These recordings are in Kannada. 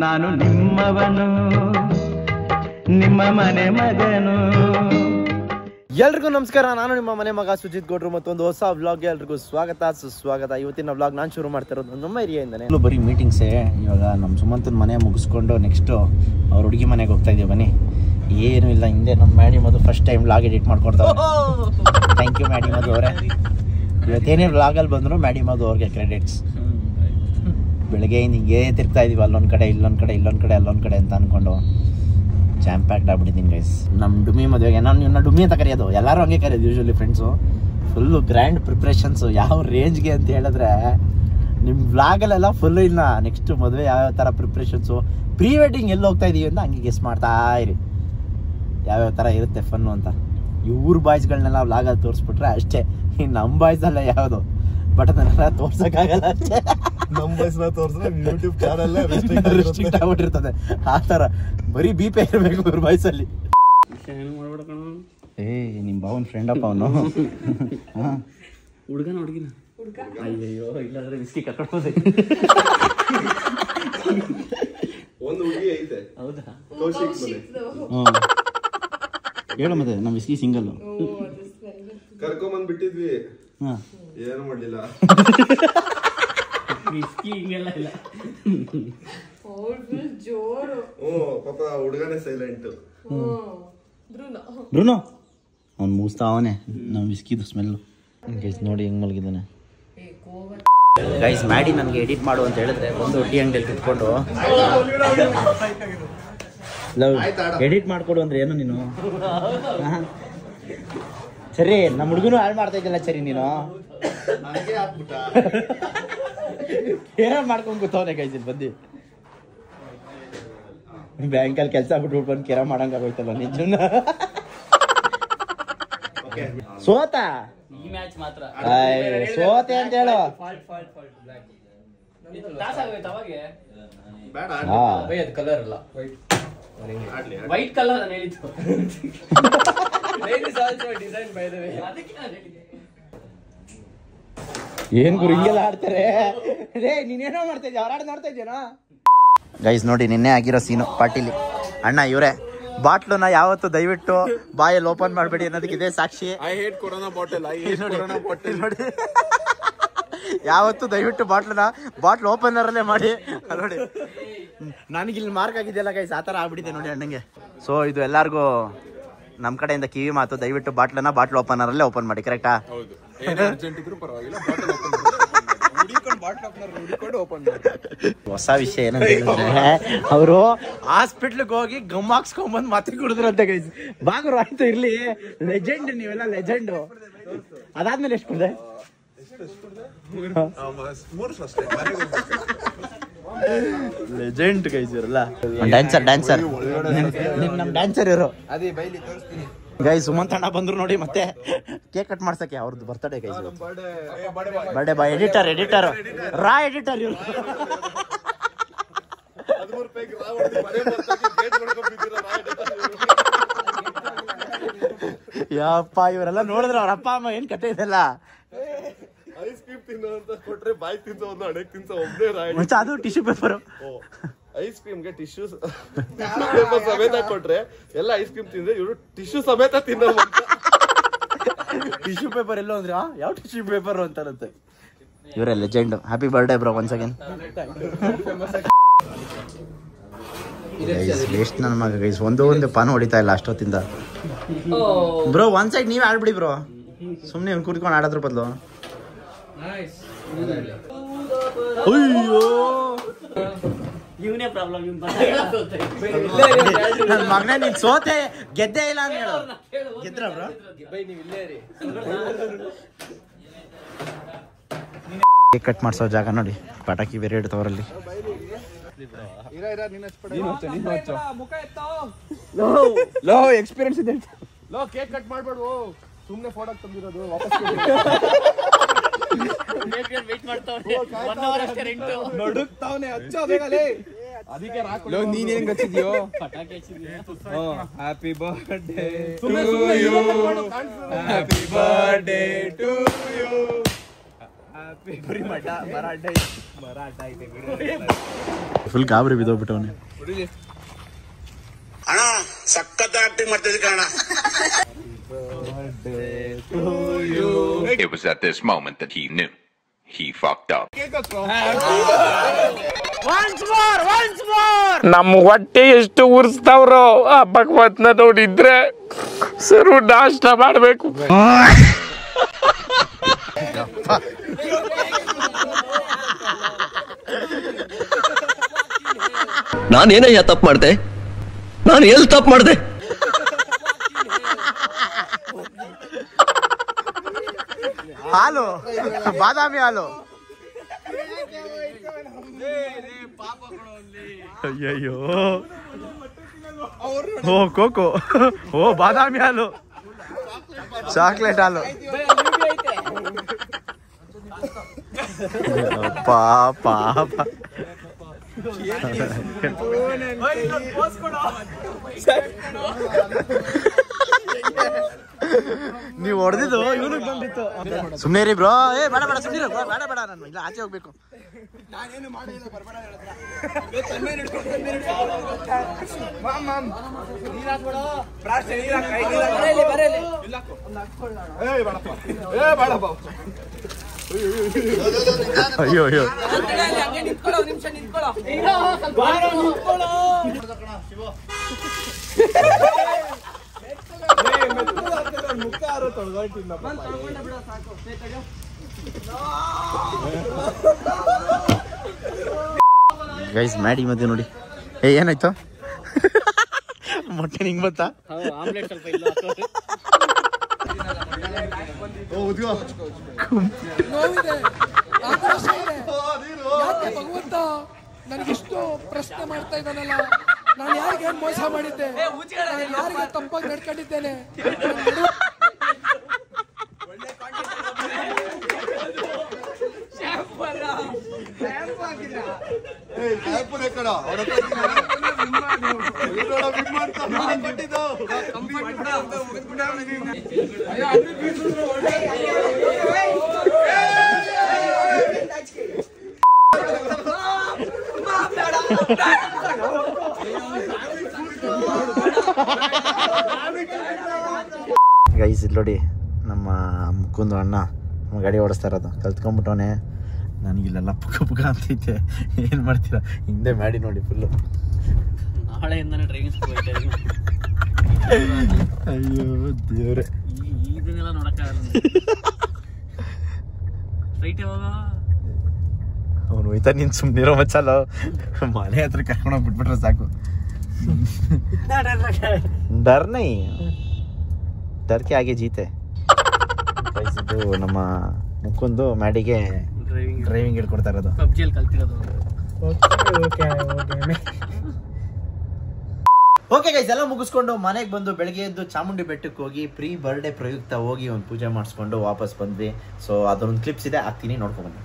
ನಾನು ನಿಮ್ಮವನು, ನಿಮ್ಮ ಮನೆ ಮಗನು. ಎಲ್ರಿಗೂ ನಮಸ್ಕಾರ. ನಾನು ನಿಮ್ಮ ಮನೆ ಮಗ ಸುಜಿತ್ ಗೌಡ್ರು. ಮತ್ತೊಂದು ಹೊಸ ವ್ಲಾಗ್ಗೆ ಎಲ್ರಿಗೂ ಸ್ವಾಗತ ಸುಸ್ವಾಗತ. ಇವತ್ತಿನ ವ್ಲಾಗ್ ನಾನು ಶುರು ಮಾಡ್ತಿರೋದು ನಮ್ಮ ಏರಿಯಾಯಿಂದನೇ. ಬರೀ ಮೀಟಿಂಗ್ಸೇ. ಇವಾಗ ನಮ್ಮ ಸುಮಂತನ ಮನೆ ಮುಗಿಸ್ಕೊಂಡು ನೆಕ್ಸ್ಟು ಅವ್ರ ಹುಡುಗಿ ಮನೆಗೆ ಹೋಗ್ತಾ ಇದ್ದೀವಿ. ಬನ್ನಿ. ಏನೂ ಇಲ್ಲ, ಹಿಂದೆ ನಮ್ಮ ಮ್ಯಾಡಿ ಮದು ಫಸ್ಟ್ ಟೈಮ್ ವ್ಲಾಗ್ ಎಡಿಟ್ ಮಾಡ್ಕೊಡ್ತಾರೆ. ಥ್ಯಾಂಕ್ ಯು ಮ್ಯಾಡಿ ಮದು ಅವರೇ. ಇವತ್ತೇನೇ ವ್ಲಾಗಲ್ಲಿ ಬಂದರು ಮ್ಯಾಡಿ ಮದು ಅವ್ರಿಗೆ ಕ್ರೆಡಿಟ್ಸ್. ಬೆಳಗ್ಗೆಯಿಂದ ಹಿಂಗೆ ತಿರ್ಗ್ತಾ ಇದೀವಿ, ಅಲ್ಲೊಂದು ಕಡೆ ಇಲ್ಲೊಂದು ಕಡೆ ಇಲ್ಲೊಂದು ಕಡೆ ಅಲ್ಲೊಂದು ಕಡೆ ಅಂತ ಅಂದ್ಕೊಂಡು ಜಾಮ್ ಪ್ಯಾಕ್ಡ್ ಆಗ್ಬಿಟ್ಟಿದ್ದೀನಿ ಗೈಸ್. ನಮ್ಮ ಡುಮ್ಮಿ ಮದುವೆಗೆ ನಾನು ಇನ್ನು ಡುಮ್ಮಿ ಅಂತ ಕರೆಯೋದು, ಎಲ್ಲರೂ ಹಂಗೆ ಕರೆಯೋದು usually friends. Full grand preparations. ಯಾವ ರೇಂಜ್ಗೆ ಅಂತ ಹೇಳಿದ್ರೆ ನಿಮ್ಮ ವ್ಲಾಗಲ್ಲೆಲ್ಲ ಫುಲ್ಲು ಇಲ್ಲ. ನೆಕ್ಸ್ಟ್ ಮದುವೆ ಯಾವ್ಯಾವ ಥರ ಪ್ರಿಪ್ರೇಷನ್ಸು, ಪ್ರೀ ವೆಡ್ಡಿಂಗ್ ಎಲ್ಲಿ ಹೋಗ್ತಾ ಇದೀವಿ ಅಂತ ಹಂಗೆ ಗೆಸ್ ಮಾಡ್ತಾ ಇರಿ, ಯಾವ್ಯಾವ ಥರ ಇರುತ್ತೆ ಫನ್ನು ಅಂತ. ಇವ್ರ ಬಾಯ್ಸ್ಗಳನ್ನೆಲ್ಲ ವ್ಲಾಗಲ್ಲಿ ತೋರಿಸ್ಬಿಟ್ರೆ ಅಷ್ಟೇ. ಇನ್ನು ನಮ್ಮ ಬಾಯ್ಸಲ್ಲ ಯಾವುದು, ಬಟ್ ಅದನ್ನೆಲ್ಲ ತೋರ್ಸೋಕ್ಕಾಗಲ್ಲ ಅಷ್ಟೇ. ನಮ್ಮ ಬಾಯ್ಸ್ನ ತೋರಿಸಿದ್ರೆ ಯೂಟ್ಯೂಬ್ ಚಾನಲ್ ರೆಸ್ಟ್ರಿಕ್ಟ್ ಆಗ್ಬಿಟ್ಟಿರ್ತದೆ. ಆ ಥರ ಬರೀ ಬೀಪೇ ಇರಬೇಕು ಇವ್ರ ಬಾಯ್ಸಲ್ಲಿ. ನಿಮ್ಮ ಭಾವನ ಫ್ರೆಂಡಪ್ಪ ಅವನು. ಹುಡುಗನ ಹುಡುಗಿನ ಅಯ್ಯಯ್ಯೋ, ಇಲ್ಲಾಂದ್ರೆ ವಿಸ್ಕಿ ಕರ್ಕೊಂಡು ಒಂದು ಹುಡುಗಿ ಐತೆ. ಹೌದಾ? ಹೇಳು ಮತ್ತೆ. ನಮ್ಮ ವಿಸ್ಕಿ ಸಿಂಗಲ್ ಕರ್ಕೊಂಬಂದ್ ಬಿಟ್ಟಿದ್ವಿ, ಏನು ಮಾಡ್ಲಿಲ್ಲ. ವಿಸ್ಕಿ ಹಿಂಗೆಲ್ಲ ಇಲ್ಲ. ಪಾಪ ಹುಡುಗನೇ ಸೈಲೆಂಟ್. ಬ್ರೂನೋ ಅವ್ನು ಮೂಸ್ತಾ ಅವನೇ ನಮ್ಮ ವಿಸ್ಕಿದು ಸ್ಮೆಲ್ಲು. ಗೈಸ್ ನೋಡಿ ಹೆಂಗೆ ಮಲಗಿದ್ದಾನೆ. ಗೈಸ್ ಮ್ಯಾಡಿ ನನಗೆ ಎಡಿಟ್ ಮಾಡು ಅಂತ ಹೇಳಿದ್ರೆ ಒಂದು ಟೀ ಅಂಗಡಿಯಲ್ಲಿ ಕುತ್ಕೊಂಡು ಎಡಿಟ್ ಮಾಡಿಕೊಡು ಅಂದ್ರೆ ಏನು ನೀನು? ಸರಿ, ನಮ್ಮ ಹುಡುಗನು ಹಾಳು ಮಾಡ್ತಾ ಇದ್ದಲ್ಲ ಸರಿ ನೀನು. ಏನೋ ಮಾಡ್ಕೊಂಡು ಕೂತವನೆ ಗೈಸ್ ಇಲ್ಲಿ ಬಂದು. ಬ್ಯಾಂಕಲ್ಲಿ ಕೆಲಸ ಬಿಟ್ಟು ಬಂದು ಕೆರ ಮಾಡಂಗಾಗೋಯ್ತಲ್ಲ ನಿಜನ. ಸೋತ ಈ ಮ್ಯಾಚ್ ಮಾತ್ರ ಸೋತೆ ಅಂತ ಹೇಳು. ಕಲರ್ ಅಲ್ಲ, ವೈಟ್ ಕಲರ್ ನಾನು ಹೇಳಿದ್ದು. ಏನ್ ಗುರು ಹಿಂಗೆಲ್ಲ ಆಡ್ತಾರೆ? ನೀನೇನೋ ಮಾಡ್ತಾ ಇದ್ಯಾ, ಹೊರಾಡ್ ನೋಡ್ತಾ ಇದ್ಯಾನೋ. ಗೈಸ್ ನೋಡಿ ನಿನ್ನೆ ಆಗಿರೋ ಸೀನು ಪಾರ್ಟಿಲಿ. ಅಣ್ಣ ಇವರೇ ಬಾಟ್ಲುನ ಯಾವತ್ತು ದಯವಿಟ್ಟು ಬಾಯಲ್ಲಿ ಓಪನ್ ಮಾಡಬೇಡಿ ಅನ್ನೋದಕ್ಕೆ ಇದೆ ಸಾಕ್ಷಿ. ನೋಡಿ ಯಾವತ್ತು ದಯವಿಟ್ಟು ಬಾಟ್ಲ್ ಓಪನರ್ ಅಲ್ಲೇ ಮಾಡಿ. ನೋಡಿ ನನಗಿಲ್ಲಿ ಮಾರ್ಕ್ ಆಗಿದೆಯಲ್ಲ ಗೈಸ್, ಆ ಥರ ಆಗ್ಬಿಟ್ಟಿದೆ ನೋಡಿ ಅಣ್ಣಂಗೆ. ಸೊ ಇದು ಎಲ್ಲಾರ್ಗೂ ನಮ್ಮ ಕಡೆಯಿಂದ ಕಿವಿ ಮಾತು, ದಯವಿಟ್ಟು ಬಾಟ್ಲ್ ಓಪನರ್ ಅಲ್ಲೇ ಓಪನ್ ಮಾಡಿ. ಕರೆಕ್ಟಾ? ಹೊಸ ವಿಷಯ ಏನಂದ್ರೆ ಅವರು ಹಾಸ್ಪಿಟ್ಲಿಗೆ ಹೋಗಿ ಗಮ್ ಹಾಕ್ಸ್ಕೊಂಡ್ಬಂದು ಮತ್ತೆ ಕುಡಿದ್ರಂತೆ ಗೈಸ್. ಬಾಗರು ಆಯ್ತು ಇರ್ಲಿ, ಲೆಜೆಂಡ್ ನೀವೆಲ್ಲ ಲೆಜೆಂಡು. ಅದಾದ್ಮೇಲೆ ಎಷ್ಟು ಕುಡ್ದೆ? ಲೆಜೆಂಡ್ ಗೈಸ್ ಇವರಲ್ಲ. ಡ್ಯಾನ್ಸರ್ ನಮ್ ಡ್ಯಾನ್ಸರ್ ಇವರು. ಗೈಸ್ ಸುಮಂತ್ ಅಣ್ಣ ಬಂದ್ರು ನೋಡಿ ಮತ್ತೆ ಕೇಕ್ ಕಟ್ ಮಾಡ್ಸಕ್ಕೆ. ಅವ್ರದ್ದು birthday guys, birthday boy. Editor ರಾ ಎಡಿಟರ್ ಇವರು. ಯಪ್ಪ ಇವರೆಲ್ಲ ನೋಡಿದ್ರೆ ಅವ್ರ ಅಪ್ಪ ಅಮ್ಮ ಏನ್ ಕತೆ ಇದೆಲ್ಲ. ಐಸ್ ಕ್ರೀಮ್ ತಿನ್ನೋ ಅಂತ ಕೊಟ್ರೆ ಬಾಯ್ ತಿನ್ಸೋ ಒಂದು ಅಡಕ್ ತಿನ್ಸೋ ಒಬ್ಬನೇ ರಾಯ್. ಅದು ಟಿಶ್ಯೂ ಪೇಪರ್. ಐಸ್ ಕ್ರೀಮ್ಗೆ ಟಿಶ್ಯೂ ಪೇಪರ್ ಸಮೇತ ಕೊಟ್ರೆ ಎಲ್ಲ ಐಸ್ ಕ್ರೀಮ್ ತಿಂದ್ರೆ ಇವರು ಟಿಶ್ಯೂ ಸಮೇತ ತಿನ್ನೋ. ಟಿಶ್ಯೂ ಪೇಪರ್ ಎಲ್ಲೋ ಅಂದ್ರೆ ಯಾವ ಟಿಶ್ಯೂ ಪೇಪರ್ ಅಂತಾರಂತೆ. ಇವರೇ legend. Happy birthday bro once again. Waste ನನ್ನ ಮಗ ಗೈಸ್, ಒಂದು ಪಾನ ಹೊಡಿತಾ ಇಲ್ಲ ಅಷ್ಟೊತ್ತಿಂದ. ಬ್ರೋ ಒನ್ ಸೈಡ್ ನೀವೇ ಆಡ್ಬಿಡಿ ಬ್ರೋ, ಸುಮ್ಮನೆ ಇವ್ನು ಕೂತ್ಕೊಂಡು ಆಡೋದ್ರ ಬದಲು. ಅಯ್ಯೋ ಇವನೇ ಪ್ರಾಬ್ಲಮ್. ನನ್ನ ಮಗನೇ ನೀನ್ ಸೋತೆ, ಗೆದ್ದೇ ಇಲ್ಲ ಅಂತ ಹೇಳು. ಗೆದ್ರ ಬ್ರೋ? ಕೇಕ್ ಕಟ್ ಮಾಡ್ಸೋ ಜಾಗ ನೋಡಿ, ಪಟಾಕಿ ಬೇರೆ ಇಡ್ತವ್ರಲ್ಲಿ. ಲೋ ಎಕ್ಸ್ಪೀರಿಯನ್ಸ್ ಇದೆ. ಲೋ ಕೇಕ್ ಕಟ್ ಮಾಡ್ಬೇಡ್ವು, ಸುಮ್ನೆ ಫೋಟೋ ತಂದಿರೋದು ವಾಪಸ್ ನಡುಕ್ತಾವನೆ. ಅದಕ್ಕೆ ನೀನ್ ಹೆಂಗ್ ಹಚ್ಚಿದ್ಯೋ? Happy birthday to you, happy birthday to you, full ಗಾಬರಿ ಬಿದ್ದೋಗ್ಬಿಟ್ಟವನೇ. ಅಣ್ಣ ಸಖತ್ ಆಕ್ಟಿಂಗ್ ಮಾಡ್ತಿದ್ದೆ ಕಣ. It was at this moment that he knew he fucked up. ನಮ್ಮ ಹೊಟ್ಟೆ ಎಷ್ಟು ಉರ್ಸ್ತಾವ್ರೋ ಆ ಭಗವತ್ನ ನೋಡಿದ್ರೆ ಸರು ನಾಷ್ಟ ಮಾಡ್ಬೇಕು. ನಾನೇನಯ್ಯ ತಪ್ಪು ಮಾಡ್ದೆ? ನಾನು ಎಲ್ಲಿ ತಪ್ಪು ಮಾಡ್ದೆ? ಹಾಲು, ಬಾದಾಮಿ ಹಾಲು. ಅಯ್ಯಯ್ಯೋ, ಓ ಕೋಕೋ, ಓ ಬಾದಾಮಿ ಹಾಲು, ಚಾಕ್ಲೇಟ್ ಹಾಲು. ಪಾಪ ನೀವು ಹೊಡೆದಿದ್ದು ಇವನಿಗೆ ಬಂದಿತ್ತು. ಸುಮ್ಮನೆ ರೀ ಬ್ರೋ. ಬೇಡ ಬೇಡ ಸುಮ್ಮನೆ ಬೇಡ ಬೇಡ, ನಾನು ಇಲ್ಲ ಆಚೆ ಹೋಗ್ಬೇಕು. ಅಯ್ಯೋ ಅಯ್ಯೋ, ಗೈಸ್ ಮ್ಯಾಡಿ ಮಧ್ಯೆ ನೋಡಿ. ಏನಾಯ್ತು? ಮೊಟ್ಟೆ ನಿಂಗೆ ಗೊತ್ತಾ? ಭಗವಂತ ನನಗಿಷ್ಟು ಪ್ರಶ್ನೆ ಮಾಡ್ತಾ ಇದ್ದಾನಲ್ಲ, ನಾನು ಯಾರಿಗೆ ಮೋಸ ಮಾಡಿದ್ದೆ, ಯಾರಿಗೆ ತಪ್ಪಾಗಿ ನಡ್ಕೊಂಡಿದ್ದೇನೆ? ಗೈಸ್ ಇಲ್ಲಿ ನೋಡಿ, ನಮ್ಮ ಮುಕ್ಕುಂದು ಅಣ್ಣ ನಮ್ಮ ಗಾಡಿ ಓಡಿಸ್ತಾ ಇರೋದು ಕಲ್ತ್ಕೊಂಡ್ಬಿಟ್ಟವನೆ. ನನಗಿಲ್ಲೆಲ್ಲ ಪುಕ್ಕ ಪುಕ್ಕ ಅಂತೈತೆ. ಏನು ಮಾಡ್ತೀರಾ? ಹಿಂದೆ ಮಾಡಿ ನೋಡಿ ಫುಲ್ಲು. ನಾಳೆಯಿಂದನೇ ಡ್ರೈವಿಂಗ್ ಸ್ಕೂಲ್ ಐತೆ. ಅಯ್ಯೋ ದೇವ್ರೆ, ಇದನ್ನೆಲ್ಲ ನೋಡಕ್ಕಾಗಲ್ಲ. ರೈಟ್ ಯಾವಾಗ ಅವನು ಹೋಯ್ತಾ? ನೀನು ಸುಮ್ಮನಿರೋ ಮಚ್ಚಲ್ಲ, ಮನೆ ಹತ್ರ ಕರ್ಕೊಂಡೋಗಿ ಬಿಟ್ಬಿಟ್ರೆ ಸಾಕು. ಡರ್ ನೈ ಡರ್ ಕೆ ಆಗೆ ಜೀತೆ. ಇದು ನಮ್ಮ ಮುಕ್ಕೊಂದು ಮ್ಯಾಡಿಗೆ ಡ್ರೈವಿಂಗ್ ಹೇಳ್ಕೊಡ್ತಾ ಇರೋದು. ಪಬ್ಜಿಯಲ್ಲಿ ಕಲ್ತಿರೋದು. ಓಕೆ ಗೈಸ್, ಎಲ್ಲ ಮುಗಿಸ್ಕೊಂಡು ಮನೆಗೆ ಬಂದು ಬೆಳಗ್ಗೆ ಎದ್ದು ಚಾಮುಂಡಿ ಬೆಟ್ಟಕ್ಕೆ ಹೋಗಿ ಪ್ರೀ ಬರ್ಡೇ ಪ್ರಯುಕ್ತ ಹೋಗಿ ಒಂದು ಪೂಜೆ ಮಾಡಿಸ್ಕೊಂಡು ವಾಪಸ್ ಬಂದ್ವಿ. ಸೊ ಅದೊಂದು ಕ್ಲಿಪ್ಸ್ ಇದೆ, ಹಾಕ್ತೀನಿ, ನೋಡ್ಕೊಂಡ್ಬನ್ನಿ.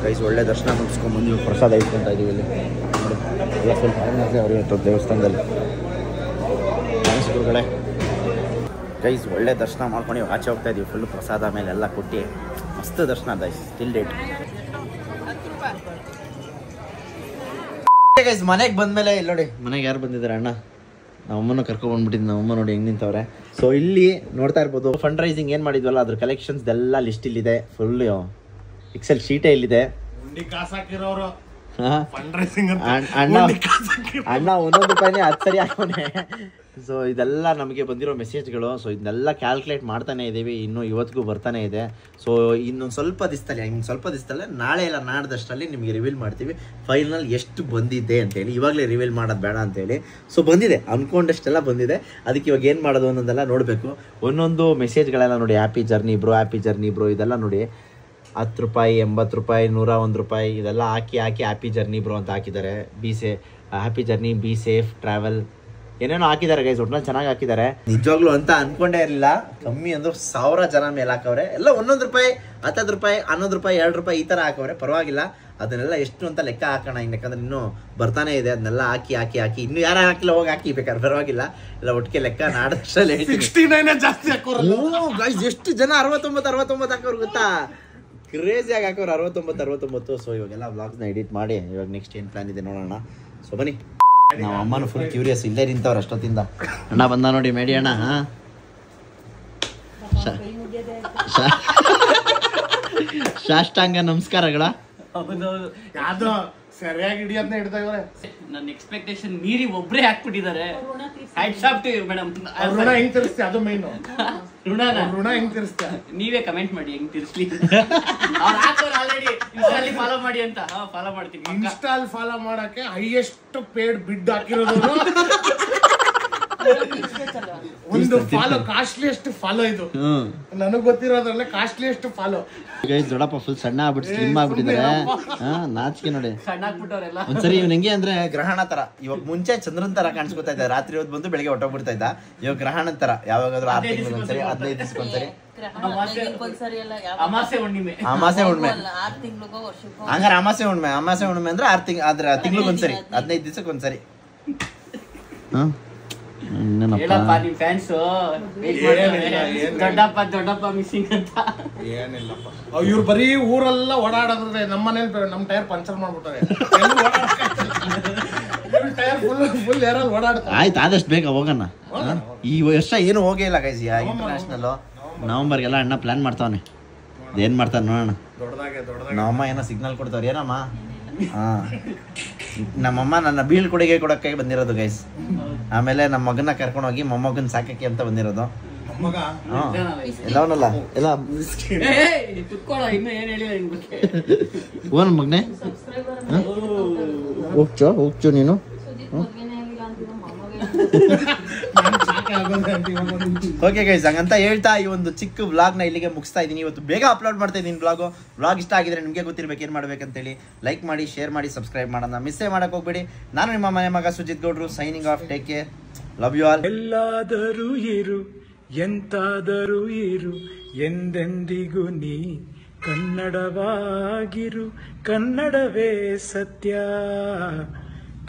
ಗೈಸ್ ಒಳ್ಳೆ ದರ್ಶನ ಮುಗಿಸ್ಕೊಂಡು ಬಂದು ಪ್ರಸಾದ ಇಟ್ಕೊತಾ ಇದೀವಿ ಇಲ್ಲಿ. ಎಲ್ಲ ಫುಲ್ ಅವ್ರಿಗೆ ದೇವಸ್ಥಾನದಲ್ಲಿ ಗುರುಗಳೇ. ಗೈಸ್ ಒಳ್ಳೆ ದರ್ಶನ ಮಾಡ್ಕೊಂಡು ಆಚೆ ಹೋಗ್ತಾ ಇದೀವಿ. ಫುಲ್ ಪ್ರಸಾದ ಮೇಲೆ ಎಲ್ಲ ಕೊಟ್ಟು ಮಸ್ತ್ ದರ್ಶನ ಗೈಸ್. Still date guys. ಮನೆಗೆ ಬಂದಮೇಲೆ ಇಲ್ಲಿ ನೋಡಿ, ಮನೆಗೆ ಯಾರು ಬಂದಿದ್ದಾರೆ? ಅಣ್ಣ ನಮ್ಮಮ್ಮನ ಕರ್ಕೊಂಡ್ಬಂದ್ಬಿಟ್ಟಿದ್ದು. ನಮ್ಮಮ್ಮ ನೋಡಿ ಹೆಂಗೆ ನಿಂತವ್ರೆ. ಸೊ ಇಲ್ಲಿ ನೋಡ್ತಾ ಇರ್ಬೋದು, ಫಂಡ್ ರೈಸಿಂಗ್ ಏನು ಮಾಡಿದ್ವಲ್ಲ ಅದ್ರ ಕಲೆಕ್ಷನ್ಸ್ ಎಲ್ಲ ಲಿಸ್ಟ್ ಇಲ್ಲಿದೆ. ಫುಲ್ ಎಕ್ಸೆಲ್ ಶೀಟೇ ಇಲ್ಲಿದೆ. ಅಣ್ಣ ಒಂದೊಂದು ರೂಪಾಯಿನೇ 10 ಸರಿ ಹಾಕೋನೆ. ಸೊ ಇದೆಲ್ಲ ನಮಗೆ ಬಂದಿರೋ ಮೆಸೇಜ್ಗಳು. ಸೊ ಇದನ್ನೆಲ್ಲ ಕ್ಯಾಲ್ಕುಲೇಟ್ ಮಾಡ್ತಾನೆ ಇದ್ದೀವಿ. ಇನ್ನು ಇವತ್ತಿಗೂ ಬರ್ತಾನೆ ಇದೆ. ಸೊ ಇನ್ನೊಂದು ಸ್ವಲ್ಪ ದಿವಸದಲ್ಲೇ ನಾಳೆ ಇಲ್ಲ ನಾಡ್ದಷ್ಟರಲ್ಲಿ ನಿಮಗೆ ರಿವೀಲ್ ಮಾಡ್ತೀವಿ ಫೈನಲ್ ಎಷ್ಟು ಬಂದಿದೆ ಅಂತೇಳಿ. ಇವಾಗಲೇ ರಿವೀಲ್ ಮಾಡೋದು ಬೇಡ ಅಂತೇಳಿ. ಸೊ ಬಂದಿದೆ, ಅಂದ್ಕೊಂಡಷ್ಟೆಲ್ಲ ಬಂದಿದೆ. ಅದಕ್ಕೆ ಇವಾಗ ಏನು ಮಾಡೋದು ಅನ್ನೋದೆಲ್ಲ ನೋಡಬೇಕು. ಒಂದೊಂದು ಮೆಸೇಜ್ಗಳೆಲ್ಲ ನೋಡಿ, ಹ್ಯಾಪಿ ಜರ್ನಿ ಬ್ರೋ ಇದೆಲ್ಲ ನೋಡಿ. 10 ರೂಪಾಯಿ 80 ರೂಪಾಯಿ 101 ರೂಪಾಯಿ ಇದೆಲ್ಲ ಹಾಕಿ ಹ್ಯಾಪಿ ಜರ್ನಿ ಬ್ರೋ ಅಂತ ಹಾಕಿದ್ದಾರೆ. Happy journey, be safe, travel ಏನೇನೋ ಹಾಕಿದ್ದಾರೆ ಗೈಸ್. ಒಟ್ನಲ್ಲಿ ಚೆನ್ನಾಗಿ ಹಾಕಿದ್ದಾರೆ. ನಿಜವಾಗ್ಲೂ ಅಂತ ಅನ್ಕೊಂಡೇ ಇರಲಿಲ್ಲ. ಕಮ್ಮಿ ಅಂದ್ರೆ 1000 ಜನ ಮೇಲೆ ಹಾಕವ್ರೆ. ಎಲ್ಲ 1 ರೂಪಾಯಿ 10 ರೂಪಾಯಿ 11 ರೂಪಾಯಿ 2 ರೂಪಾಯಿ ಈ ಥರ ಹಾಕವ್ರೆ. ಪರವಾಗಿಲ್ಲ. ಅದನ್ನೆಲ್ಲ ಎಷ್ಟು ಅಂತ ಲೆಕ್ಕ ಹಾಕೋಣ. ಯಾಕಂದ್ರೆ ಇನ್ನೂ ಬರ್ತಾನೆ ಇದೆ. ಅದನ್ನೆಲ್ಲ ಹಾಕಿ ಇನ್ನೂ ಯಾರು ಹಾಕಿಲ್ಲ ಹೋಗಿ ಹಾಕಿ ಬೇಕಾದ್ರೆ ಪರವಾಗಿಲ್ಲ. ಎಲ್ಲ ಒಟ್ಟಿಗೆ ಲೆಕ್ಕ ನಾಡಷ್ಟರಲ್ಲಿ 69 ಜಾಸ್ತಿ ಹಾಕೋರು. ಎಷ್ಟು ಜನ 69 ಹಾಕೋರು ಗೊತ್ತಾ? ಕ್ರೇಜಿಯಾಗಿ ಹಾಕೋರು 69. ಸೊ ಇವಾಗೆಲ್ಲ ವ್ಲಾಗ್ಸ್ನ ಎಡಿಟ್ ಮಾಡಿ ಇವಾಗ ನೆಕ್ಸ್ಟ್ ಏನು ಪ್ಲಾನ್ ಇದೆ ನೋಡೋಣ. ಸೊ ಬನ್ನಿ. ನಾವು ಅಮ್ಮನೂ ಫುಲ್ ಕ್ಯೂರಿಯಸ್ ಇಲ್ಲೇ ನಿಂತವ್ರು ಅಷ್ಟೊತ್ತಿಂದ. ಅಣ್ಣ ಬಂದ ನೋಡಿ ಮೇಡಿ ಅಣ್ಣ. ಸಾಷ್ಟಾಂಗ ನಮಸ್ಕಾರಗಳ. ಯಾವ್ದು ಸರಿಯಾಗಿ ಹಿಡಿಯೋದನ್ನ ಹಿಡ್ತಾ ಇವ್ರೆ. ನನ್ನ ಎಕ್ಸ್ಪೆಕ್ಟೇಷನ್ ಮೀರಿ ಒಬ್ರೇ ಹಾಕ್ಬಿಟ್ಟಿದ್ದಾರೆ. Hats off to you madam. ಋಣ ಹೆಂಗ್ ತೀರಿಸ್ತೀಯ ಅದು ಮೇನ್. ಋಣ ಹೆಂಗ್ ತೀರಿಸ್ತೀಯ ನೀವೇ ಕಮೆಂಟ್ ಮಾಡಿ ಹೆಂಗ್ ತಿರ್ಸ್ಲಿ. ಅವ್ರು ಹಾಕೋರು ಆಲ್ರೆಡಿ ಇನ್ಸ್ಟಾಲಿ ಫಾಲೋ ಮಾಡಿ ಅಂತ. ಫಾಲೋ ಮಾಡ್ತೀನಿ. ಇನ್ಸ್ಟಾಲ್ ಫಾಲೋ ಮಾಡಕ್ಕೆ ಹೈಯೆಸ್ಟ್ ಪೇಡ್ ಬಿಡ್ ಹಾಕಿರೋದು. ಒಂದು ಫಾಲೋ ಕಾಸ್ಟ್ಲಿಯೆಸ್ಟ್ ಫಾಲೋ ಇದು. ನನಗ್ ಗೊತ್ತಿರೋದ್ರಲ್ಲೇ ಕಾಸ್ಟ್ಲಿಯೆಸ್ಟ್ ಫಾಲೋ. ದೊಡ್ಡಪ್ಪ ಫುಲ್ ಸಣ್ಣ ಆಗ್ಬಿಟ್ಟು ಸ್ಲಿಮ್ ಆಗ್ಬಿಟ್ಟಿದ್ದಾರೆ. ನಾಚಿಕೆ ನೋಡಿ. ಸಣ್ಣ ಆಗ್ಬಿಟ್ಟವ್ರೆಲ್ಲ. ಒಂದ್ಸರಿ ಇವ್ನ ಹೆಂಗೆ ಅಂದ್ರೆ ಗ್ರಹಣ ತರ. ಇವಾಗ ಮುಂಚೆ ಚಂದ್ರನ್ ತರ ಕಾಣಿಸ್ಕೊತಾ ಇದ್ದ. ರಾತ್ರಿ ಹೊತ್ತು ಬಂದು ಬೆಳಿಗ್ಗೆ ಹೊಟ್ಟೋಗ್ಬಿಡ್ತಾ ಇದ್ದ. ಇವಾಗ ಗ್ರಹಣದ ತರ ಯಾವಾಗಾದ್ರೂ 6 ತಿಂಗಳಿಗೊಂದ್ಸರಿ 15 ದಿವಸಕ್ಕೊಂದ್ಸರಿ. ಅಮಾಸೆ ಹುಣ್ಣಿಮೆ ಹಂಗಾರೆ ಅಮಾಸೆ ಹುಣ್ಣಿಮೆ ಅಂದ್ರೆ 6 ತಿಂಗಳು. ಆದ್ರೆ ತಿಂಗಳಿಗೊಂದ್ಸರಿ 15 ದಿವಸಕ್ಕೊಂದ್ಸರಿ. ಹೇಳಪ್ಪ ನಿಮ್ ಫ್ಯಾನ್ಸ್ ದೊಡ್ಡಪ್ಪ ಮಿಸ್ಸಿಂಗ್ ಅಂತ. ಏನಿಲ್ಲಪ್ಪ ಇವ್ರು ಬರೀ ಊರೆಲ್ಲ ಓಡಾಡೋದ್ರೆ. ನಮ್ಮ ಟೈರ್ ಪಂಚರ್ ಮಾಡ್ಬಿಟ್ಟಾರೆ. ಟೈರ್ ಫುಲ್ ಯಾರಲ್ಲಿ ಓಡಾಡ್ತಾರೆ. ಆಯ್ತು ಆದಷ್ಟು ಬೇಗ ಹೋಗೋಣ. ಈ ವರ್ಷ ಏನು ಹೋಗೇ ಇಲ್ಲ ಗೈಸ್. ಇಂಟರ್ನ್ಯಾಷನಲ್ ನವಂಬರ್ಗೆಲ್ಲ ಅಣ್ಣ ಪ್ಲಾನ್ ಮಾಡ್ತಾವನೆ. ಏನ್ ಮಾಡ್ತಾನೆ ನೋಡೋಣ. ನಮ್ಮಮ್ಮ ಏನೋ ಸಿಗ್ನಲ್ ಕೊಡ್ತಾವ್ರ. ಏನಮ್ಮ? ನಮ್ಮಮ್ಮ ನನ್ನ ಬೀಳ್ಕೊಡುಗೆ ಕೊಡಕ್ಕೆ ಬಂದಿರೋದು ಗೈಸ್. ಆಮೇಲೆ ನಮ್ಮ ಮಗನ ಕರ್ಕೊಂಡು ಹೋಗಿ ಮೊಮ್ಮಗನ್ ಸಾಕಕ್ಕೆ ಅಂತ ಬಂದಿರೋದು. ಎಲ್ಲವನ್ನಲ್ಲ ಎಲ್ಲ ಓನ್ ಮಗನೆ ಹೋಗ್ಚು ನೀನು. ಓಕೆ ಗೈಸ್, ಹಂಗಂತ ಹೇಳ್ತಾ ಈ ಒಂದು ಚಿಕ್ಕ ವ್ಲಾಗ್ನ ಇಲ್ಲಿಗೆ ಮುಗಿಸ್ತಾ ಇದ್ದೀನಿ. ಇವತ್ತು ಬೇಗ ಅಪ್ಲೋಡ್ ಮಾಡ್ತಾ ಇದ್ದೀನಿ ವ್ಲಾಗ್ ಇಷ್ಟ ಆಗಿದ್ರೆ ನಿಮಗೆ ಗೊತ್ತಿರ್ಬೇಕು ಏನು ಮಾಡ್ಬೇಕಂತೇಳಿ. ಲೈಕ್ ಮಾಡಿ, ಶೇರ್ ಮಾಡಿ, ಸಬ್ಸ್ಕ್ರೈಬ್ ಮಾಡೋಣ ಮಿಸ್ಸೇ ಮಾಡಕ್ಕೆ ಹೋಗ್ಬೇಡಿ. ನಾನು ನಿಮ್ಮ ಮನೆ ಮಗ ಸುಜಿತ್ ಗೌಡ್ರು signing off. Take care, love you all. ಎಲ್ಲಾದರೂ ಇರು, ಎಂತಾದರೂ ಇರು, ಎಂದೆಂದಿಗೂ ನೀ ಕನ್ನಡವಾಗಿರು. ಕನ್ನಡವೇ ಸತ್ಯ,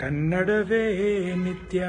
ಕನ್ನಡವೇ ನಿತ್ಯ.